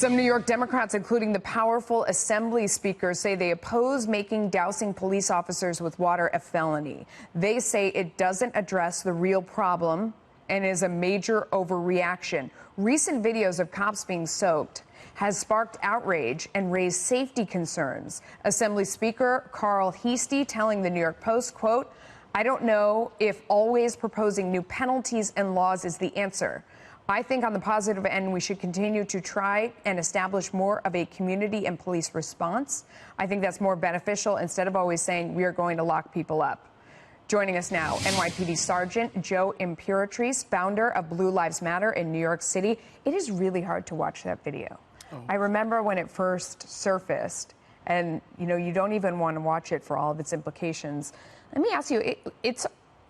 Some New York Democrats, including the powerful Assembly Speaker, say they oppose making dousing police officers with water a felony. They say it doesn't address the real problem and is a major overreaction. Recent videos of cops being soaked has sparked outrage and raised safety concerns. Assembly Speaker Carl Heastie telling the New York Post, quote, "I don't know if always proposing new penalties and laws is the answer. I think on the positive end, we should continue to try and establish more of a community and police response. I think that's more beneficial instead of always saying we are going to lock people up." Joining us now, NYPD Sergeant Joe Imperatrice, founder of Blue Lives Matter in New York City. It is really hard to watch that video. I remember when it first surfaced, and you don't even want to watch it for all of its implications. Let me ask you,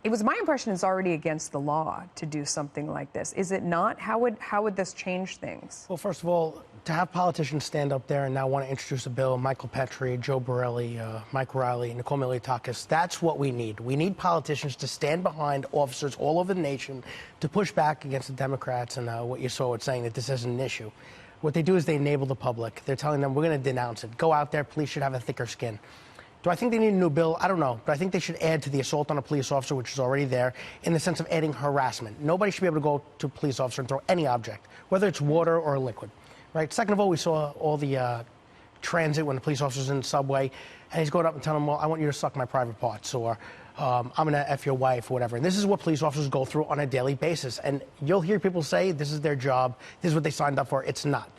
it was my impression it's already against the law to do something like this. Is it not? How would this change things? Well, first of all, to have politicians stand up there and now want to introduce a bill, Michael Petrie, Joe Borelli, Mike Riley, Nicole Miliotakis, that's what we need. We need politicians to stand behind officers all over the nation to push back against the Democrats and what you saw with saying that this isn't an issue. What they do is they enable the public. They're telling them, we're going to denounce it. Go out there. Police should have a thicker skin. Do I think they need a new bill? I don't know. But I think they should add to the assault on a police officer, which is already there, in the sense of adding harassment. Nobody should be able to go to a police officer and throw any object, whether it's water or liquid. Right? Second of all, we saw all the transit when the police officer's in the subway, and he's going up and telling them, well, I want you to suck my private parts, or I'm going to F your wife, or whatever. And this is what police officers go through on a daily basis. And you'll hear people say this is their job, this is what they signed up for. It's not.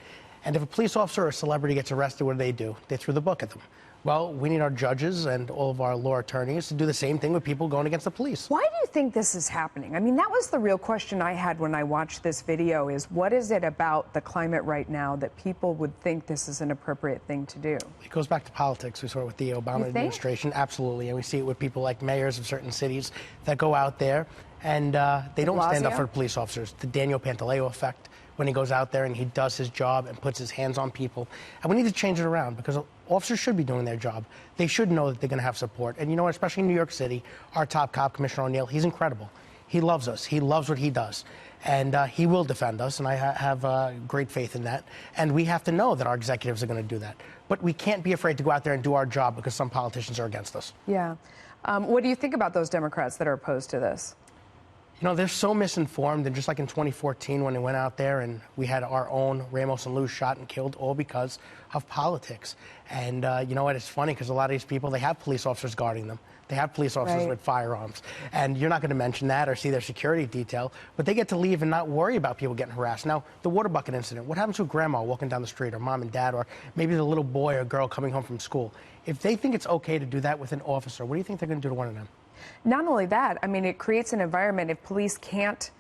And if a police officer or a celebrity gets arrested, what do? They throw the book at them. Well, we need our judges and all of our law attorneys to do the same thing with people going against the police. Why do you think this is happening? I mean, that was the real question I had when I watched this video, is what is it about the climate right now that people would think this is an appropriate thing to do? It goes back to politics. We saw it with the Obama administration, absolutely. And we see it with people like mayors of certain cities that go out there and they don't stand up for police officers. The Daniel Pantaleo effect, when he goes out there and he does his job and puts his hands on people. And we need to change it around, because officers should be doing their job. They should know that they're going to have support. And you know what, especially in New York City, our top cop, Commissioner O'Neill, he's incredible. He loves us. He loves what he does. And he will defend us, and I have great faith in that. And we have to know that our executives are going to do that. But we can't be afraid to go out there and do our job because some politicians are against us. Yeah. What do you think about those Democrats that are opposed to this? You know, they're so misinformed, and just like in 2014 when they went out there and we had our own Ramos and Lou shot and killed, all because of politics. And you know what, it's funny because a lot of these people, they have police officers guarding them. They have police officers with firearms. And you're not going to mention that or see their security detail, but they get to leave and not worry about people getting harassed. Now, the water bucket incident, what happens to grandma walking down the street, or mom and dad, or maybe the little boy or girl coming home from school? If they think it's okay to do that with an officer, what do you think they're going to do to one of them? Not only that, I mean, it creates an environment. If police can't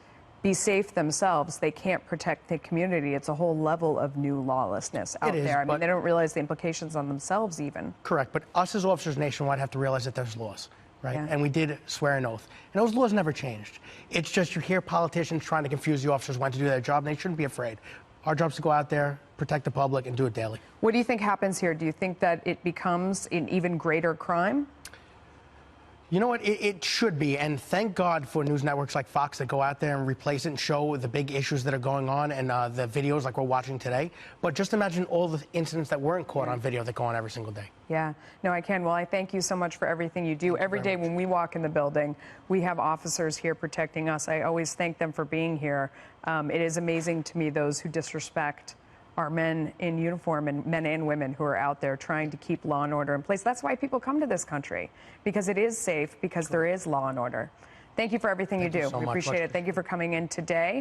be safe themselves, they can't protect the community. It's a whole level of new lawlessness out there. I mean, they don't realize the implications on themselves even. Correct. But us as officers nationwide have to realize that there's laws, right? Yeah. And we did swear an oath. And those laws never changed. It's just you hear politicians trying to confuse the officers when to do their job, and they shouldn't be afraid. Our job is to go out there, protect the public, and do it daily. What do you think happens here? Do you think that it becomes an even greater crime? You know what, it should be, and thank God for news networks like Fox that go out there and replace it and show the big issues that are going on and the videos like we're watching today. But just imagine all the incidents that weren't caught on video that go on every single day. Yeah. No, I can. Well, I thank you so much for everything you do. Every day when we walk in the building, we have officers here protecting us. I always thank them for being here. It is amazing to me, those who disrespect our men in uniform, and men and women who are out there trying to keep law and order in place. That's why people come to this country, because it is safe, because there is law and order. Thank you for everything you do. We appreciate it. Thank you for coming in today.